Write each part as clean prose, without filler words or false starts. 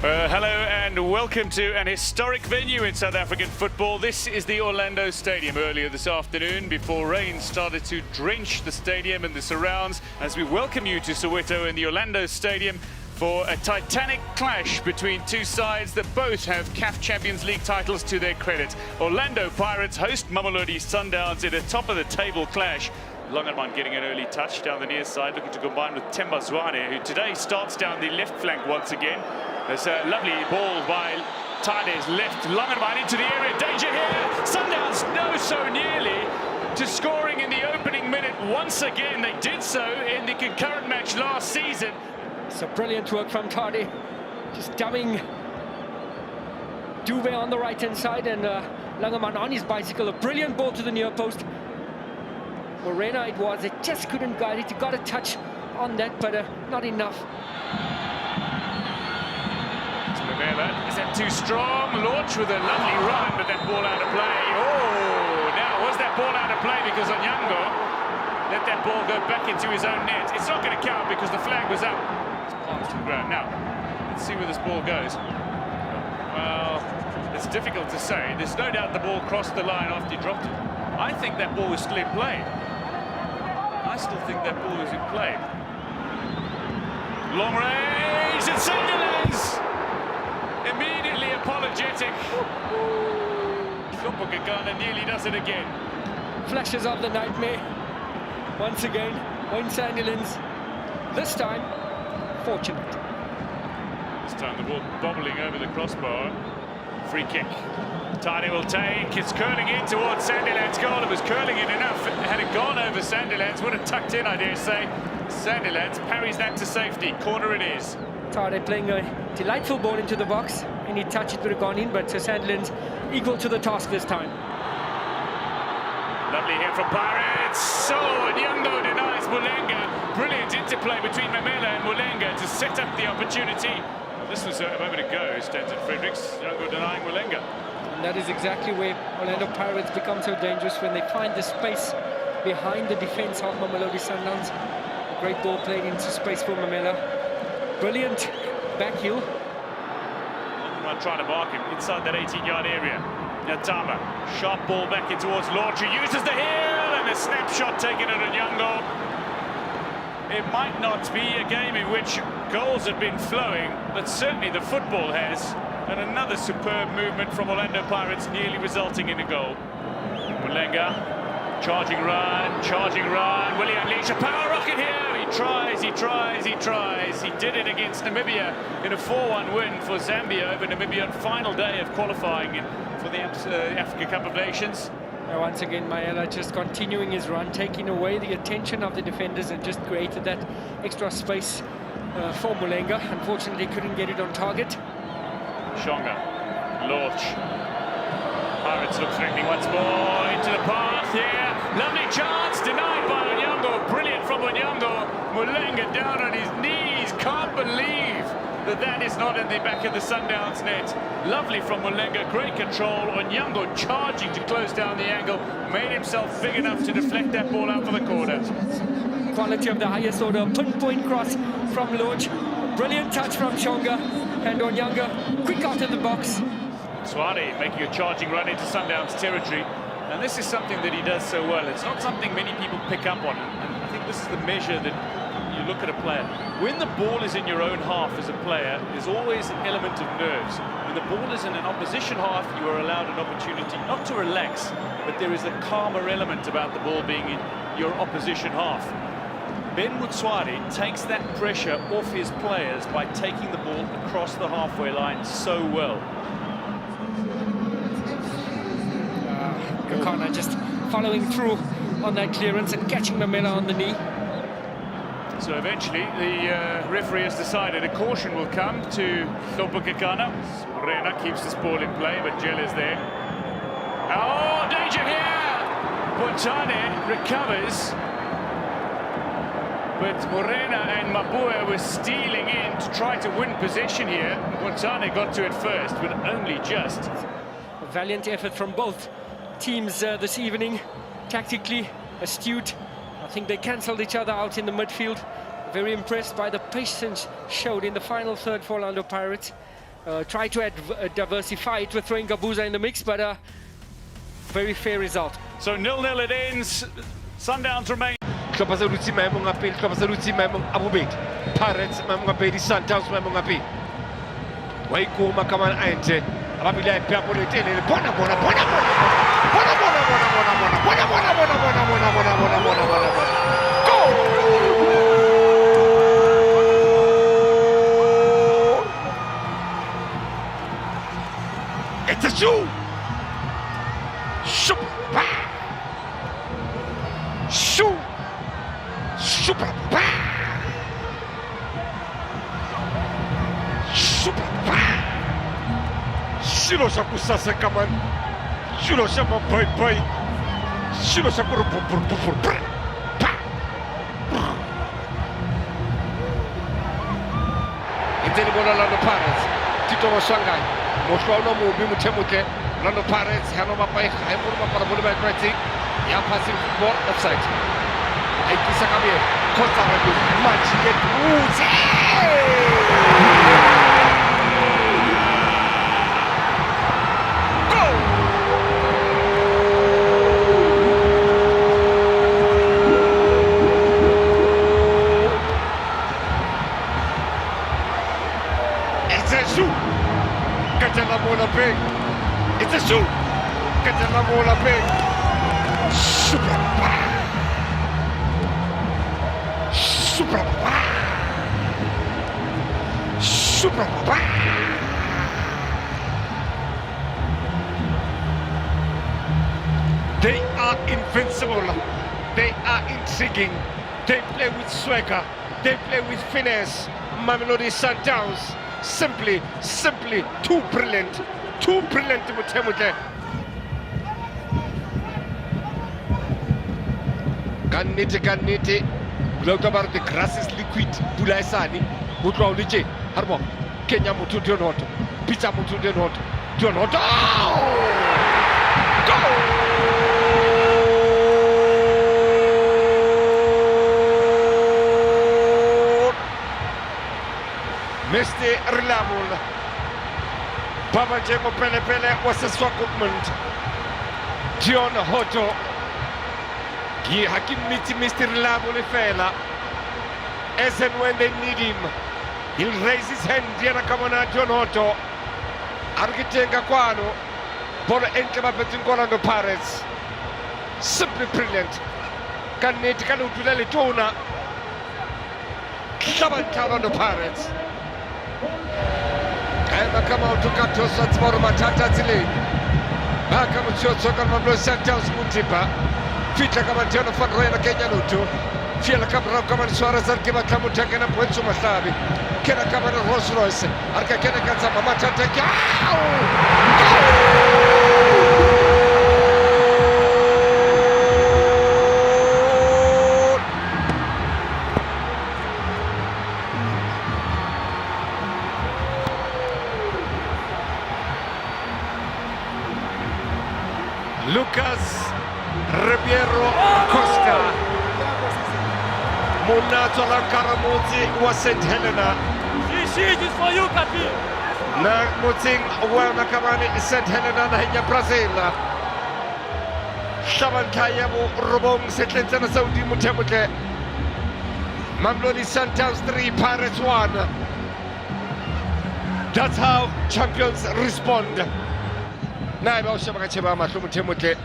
Hello and welcome to an historic venue in South African football. This is the Orlando Stadium earlier this afternoon before rain started to drench the stadium and the surrounds as we welcome you to Soweto in the Orlando Stadium for a titanic clash between two sides that both have CAF Champions League titles to their credit. Orlando Pirates host Mamelodi Sundowns in a top-of-the-table clash. Langerman getting an early touch down the near side, looking to combine with Themba Zwane, who today starts down the left flank once again. There's a lovely ball by Tade's left. Langerman into the area, danger here. Sundowns no so nearly to scoring in the opening minute. Once again, they did so in the concurrent match last season. So brilliant work from Tade, just dumbing Dube on the right-hand side and Langerman on his bicycle. A brilliant ball to the near post. Morena it was, it just couldn't guide it. He got a touch on that, but not enough. Is that too strong? Launch with a lovely run, but that ball out of play. Oh, now was that ball out of play because Onyango let that ball go back into his own net? It's not going to count because the flag was up. It's palms to the ground. Now, let's see where this ball goes. Well, it's difficult to say. There's no doubt the ball crossed the line after he dropped it. I think that ball was still in play. I still think that ball was in play. Long range and Sundowns! Immediately apologetic. Ghana nearly does it again. Flashes of the nightmare. Once again, Wayne Sandilands. This time, fortunate. This time the ball bobbling over the crossbar. Free kick. Tade will take. It's curling in towards Sandilands' goal. It was curling in enough. Had it gone over Sandilands, would have tucked in, I dare say. Sandilands parries that to safety. Corner it is. Tade playing a delightful ball into the box. Any touch it would have gone in, but Sandilands equal to the task this time. Lovely hit from Pirates. So Onyango denies Mulenga. Brilliant interplay between Mamela and Mulenga to set up the opportunity. This was a moment ago, Stanton Fredericks. Onyango denying Mulenga. And that is exactly where Orlando Pirates become so dangerous, when they find the space behind the defense of Mamelodi Sundowns. A great ball played into space for Mamela. Brilliant back heel. I'm trying to mark him inside that 18-yard area. Nyatama, sharp ball back in towards Launch, who uses the heel, and a snapshot taken at Onyango. It might not be a game in which goals have been flowing, but certainly the football has. And another superb movement from Orlando Pirates, nearly resulting in a goal. Mulenga, charging run. Will he unleash a power rocket here? He tries. He did it against Namibia in a 4-1 win for Zambia over Namibia on final day of qualifying for the Africa Cup of Nations. Once again, Mayela just continuing his run, taking away the attention of the defenders and just created that extra space for Mulenga. Unfortunately, couldn't get it on target. Shonga, Launch. Pirates look threatening once more, into the path here. Lovely chance, denied by Onyango. Brilliant from Onyango. Mulenga down on his knees. Can't believe that is not in the back of the Sundowns net. Lovely from Mulenga, great control. Onyango charging to close down the angle. Made himself big enough to deflect that ball out for the corner. Quality of the highest order. Pinpoint cross from Launch. Brilliant touch from Shonga. And Onyango, quick out of the box. Zwane making a charging run into Sundowns territory. And this is something that he does so well. It's not something many people pick up on. And I think this is the measure that you look at a player. When the ball is in your own half as a player, there's always an element of nerves. When the ball is in an opposition half, you are allowed an opportunity not to relax, but there is a calmer element about the ball being in your opposition half. Ben Mutswari takes that pressure off his players by taking the ball across the halfway line so well. Kakana just following through on that clearance and catching Mamela on the knee. So eventually the referee has decided a caution will come to Kakana. Rena keeps this ball in play, but Gel is there. Oh, danger here! Bontane recovers. But Morena and Mabue were stealing in to try to win possession here. Bontane got to it first, but only just. A valiant effort from both teams this evening. Tactically astute. I think they cancelled each other out in the midfield. Very impressed by the patience showed in the final third for Orlando Pirates. try to diversify it with throwing Gabuza in the mix, but very fair result. So 0-0 it ends. Sundowns remain. Kloppa sa rutsi maemong a pele, kloppa sa rutsi maemong a bobedi. Pirates maemong a pedi, Sundowns maemong a pedi. Wa ikoma ka mana a ente. A ba bile a ipea bolo e telele. Bona. Goal! It's a shoot! Shoot! Shoot! Super! Super! Xilo xa ku saseka man, xilo xa maboyiboyi, xilo xa ku ri pupurupupuru. Endzeni vona Orlando Pirates, Tito Maswangai, mohlwa mobi mothemotle, Orlando Pirates ha no bapa ha e mo bapala bolo ba critic, ya passing football offside. Ai kisa ka bie, khosa ba di match get uze. It's a shoot! Katela bola big! It's a shoot! Katela bola big! Super! Super! Super! They are invincible. They are intriguing. They play with swagger. They play with finesse. Mamelodi Sundowns. Simply too brilliant Mutemuke. Ganite. Globe about the grass is liquid. Pula Sani, Mutro Lige, Harbo, Kenya Mutu Dionoto, Pizza Mutu Dionoto, Dionoto. Mr. Reliable. Baba Jemo Pele was a swakupment. John Hoto. He Hakim meets Mr. Reliable fella. As and when they need him, he'll raise his hand. Diana Kamana John Hoto. Argitenga Kwano. Bola Enkaba Orlando Pirates. Simply brilliant. Kaneti Kanutulele Tona. Klabantan on the Pirates. And come out to Katos at Matata Zile. Bakam Chokan Mamelodi Sundowns Mutipa. Fitla Kamantano Fanroya Kenya Lutu. Fiela Cabra Kaman Suarez and Kiba Kamutakana Puenzo Masabi. Kena Kamana Rolls Royce. Arka Kena Kansama Matata. Lucas Ribeiro Costa Munato Lankaramuzi was St. Helena. She is for you, Kapi. Na Muting Wana Kamani St. Helena na Brazil. Shabantayamu Robong Setlentana Saudi Mutemuke. Mamelodi Sundowns 3, Pirates 1. That's how champions respond. Na ba o sheba cheba mahlo Mutemuke.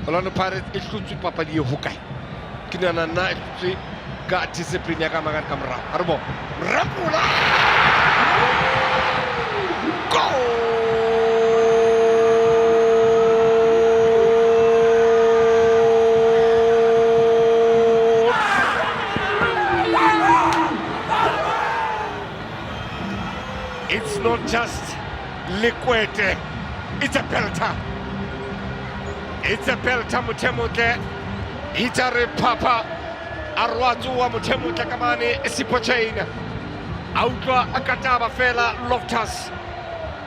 Orlando Pirates e hlutse papadi e hokae. Ke nana na e hlutse ka discipline ya ka magana ka mora. Arbo. Rapula! Goal! It's not just liquid. It's a belter. It's a belter Mutemuke. Itare Papa. Arwazu wa Mutemuke kamani sipochain. Outwa akataba fela Loftus.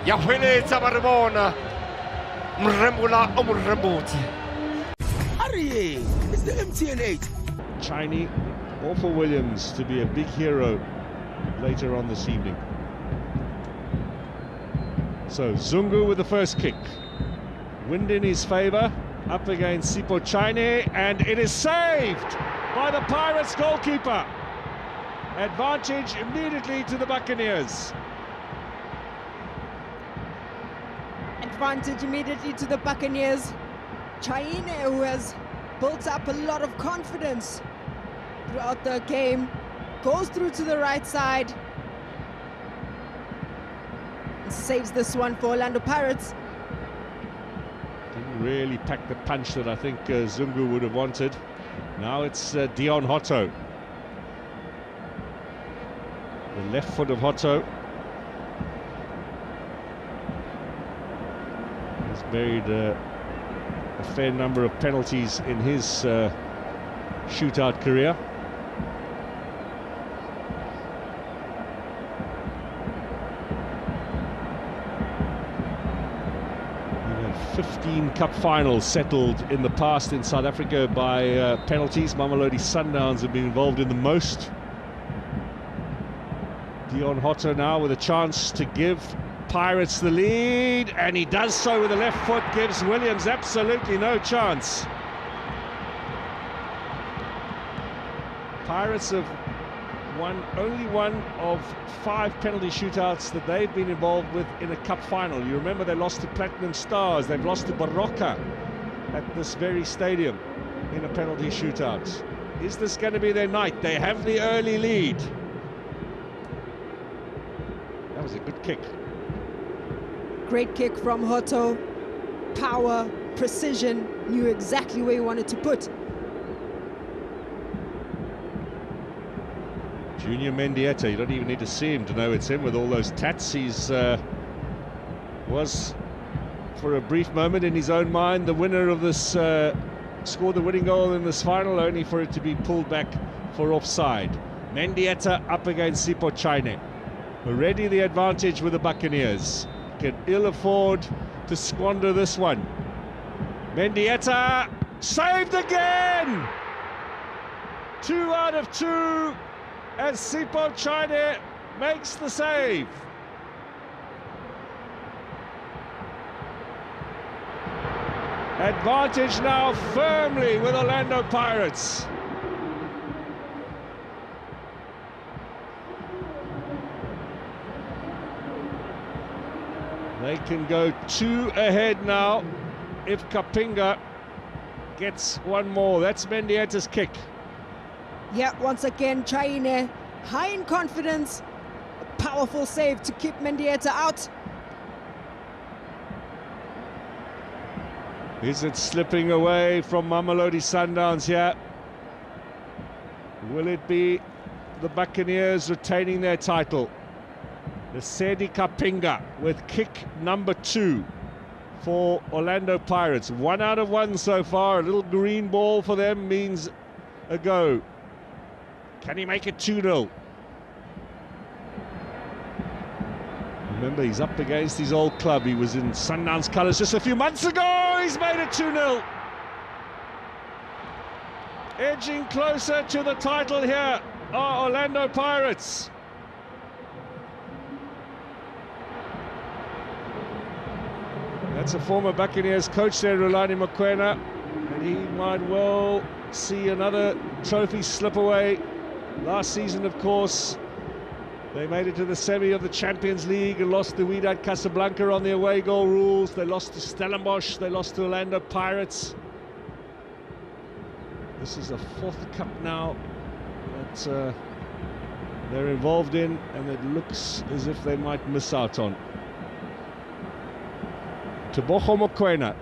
Yahwele Zabaribona. Mrembula Omurembuti. Hurry! It's the MTN8. Chinese or for Williams to be a big hero later on this evening. So Zungu with the first kick. Wind in his favour, up against Sipho Chaine, and it is saved by the Pirates goalkeeper. Advantage immediately to the Buccaneers. Advantage immediately to the Buccaneers. Chaine, who has built up a lot of confidence throughout the game, goes through to the right side and saves this one for Orlando Pirates. Didn't really pack the punch that I think Zungu would have wanted. Now it's Dion Hotto. The left foot of Hotto. He's buried a fair number of penalties in his shootout career. We've had 15 cup finals settled in the past in South Africa by penalties. Mamelodi Sundowns have been involved in the most. Dion Hotto now with a chance to give Pirates the lead, and he does so with the left foot, gives Williams absolutely no chance. Pirates have won only one of 5 penalty shootouts that they've been involved with in a cup final. You remember they lost to Platinum Stars, they've lost to Baroka at this very stadium in a penalty shootout. Is this going to be their night? They have the early lead. That was a good kick. Great kick from Hotto. Power, precision, knew exactly where he wanted to put. Junior Mendieta, you don't even need to see him to know it's him with all those tats. He's was for a brief moment in his own mind the winner of this, scored the winning goal in this final, only for it to be pulled back for offside. Mendieta up against Sipho Chaine. Already the advantage with the Buccaneers. Can ill afford to squander this one. Mendieta saved again! 2 out of 2 as Sipho Chaine makes the save. Advantage now firmly with Orlando Pirates. They can go 2 ahead now if Kapinga gets one more. That's Mendieta's kick. Yeah, once again, Chaine, high in confidence. A powerful save to keep Mendieta out. Is it slipping away from Mamelodi Sundowns here? Will it be the Buccaneers retaining their title? Lesedi Kapinga with kick number 2 for Orlando Pirates. 1 out of 1 so far. A little green ball for them means a go. Can he make it 2-0? Remember, he's up against his old club. He was in Sundowns colours just a few months ago. He's made it 2-0. Edging closer to the title here are Orlando Pirates. That's a former Buccaneers coach there, Rulani Mokoena, and he might well see another trophy slip away. Last season, of course, they made it to the semi of the Champions League and lost to Wydad Casablanca on the away goal rules. They lost to Stellenbosch, they lost to Orlando Pirates. This is a 4th cup now that they're involved in, and it looks as if they might miss out on. Tebogo Mokoena,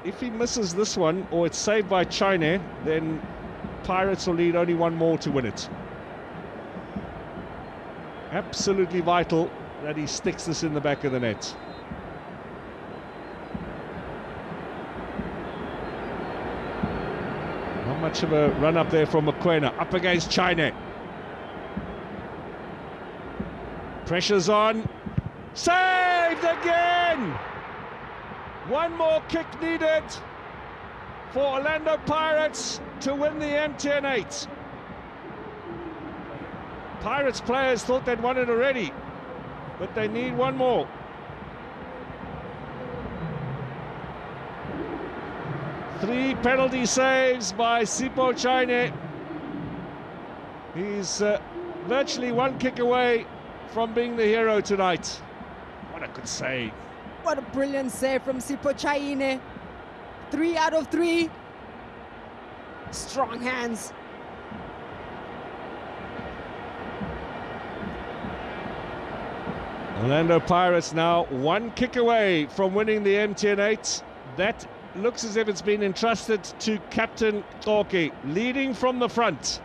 if he misses this one, or it's saved by Chaine, then Pirates will need only 1 more to win it. Absolutely vital that he sticks this in the back of the net. Not much of a run up there from Mokoena, up against Chaine. Pressure's on, saved again! 1 more kick needed for Orlando Pirates to win the MTN 8. Pirates players thought they'd won it already, but they need 1 more. 3 penalty saves by Sipho Chaine. He's virtually 1 kick away from being the hero tonight. What a good save. What a brilliant save from Sipho Chaine. 3 out of 3. Strong hands. Orlando Pirates now 1 kick away from winning the MTN 8. That looks as if it's been entrusted to Captain Toki, leading from the front.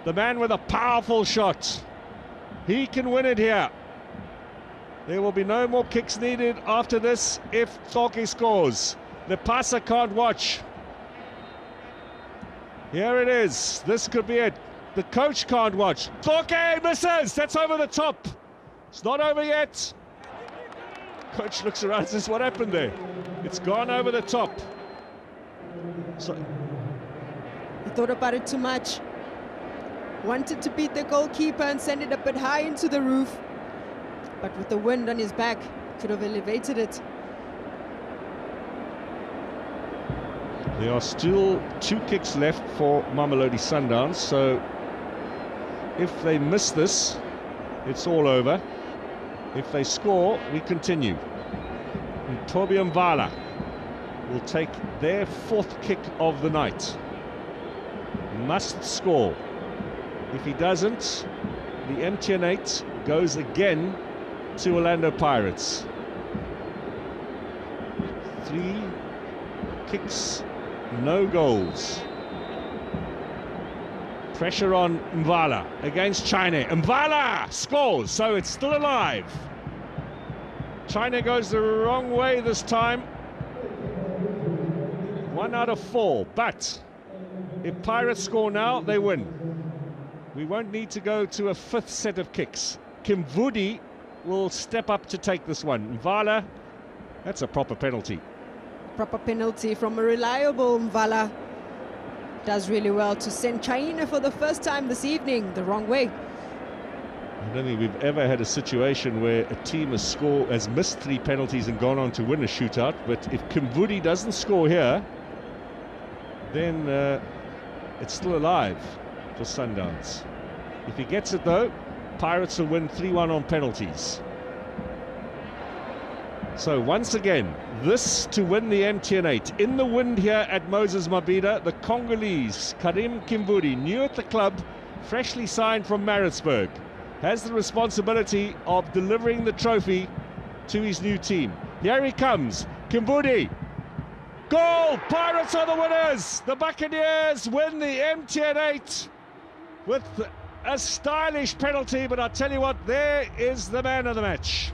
The man with a powerful shot. He can win it here. There will be no more kicks needed after this if Toki scores. The passer can't watch. Here it is. This could be it. The coach can't watch. Toki misses. That's over the top. It's not over yet. Coach looks around and says, what happened there? It's gone over the top. So He thought about it too much. Wanted to beat the goalkeeper and send it a bit high into the roof. But with the wind on his back, could have elevated it. there are still 2 kicks left for Mamelodi Sundowns, so if they miss this, it's all over. If they score, we continue. And Toby Mvala will take their 4th kick of the night. Must score. If he doesn't, the MTN 8 goes again to Orlando Pirates. 3 kicks, no goals. Pressure on Mvala against China. Mvala scores, so it's still alive. China goes the wrong way this time. 1 out of 4, but if Pirates score now, they win. We won't need to go to a 5th set of kicks. Kimvudi will step up to take this one. Mvala, that's a proper penalty. Proper penalty from a reliable Mvala. Does really well to send China for the first time this evening the wrong way. I don't think we've ever had a situation where a team has missed 3 penalties and gone on to win a shootout, but if Kimvudi doesn't score here, then it's still alive for Sundowns. If he gets it though, Pirates will win 3-1 on penalties. So once again, this to win the MTN 8. In the wind here at Moses Mabhida, the Congolese Karim Kimvudi, new at the club, freshly signed from Maritzburg, has the responsibility of delivering the trophy to his new team. Here he comes, Kimvudi. Goal! Pirates are the winners! The Buccaneers win the MTN 8 with a stylish penalty, but I'll tell you what, there is the man of the match.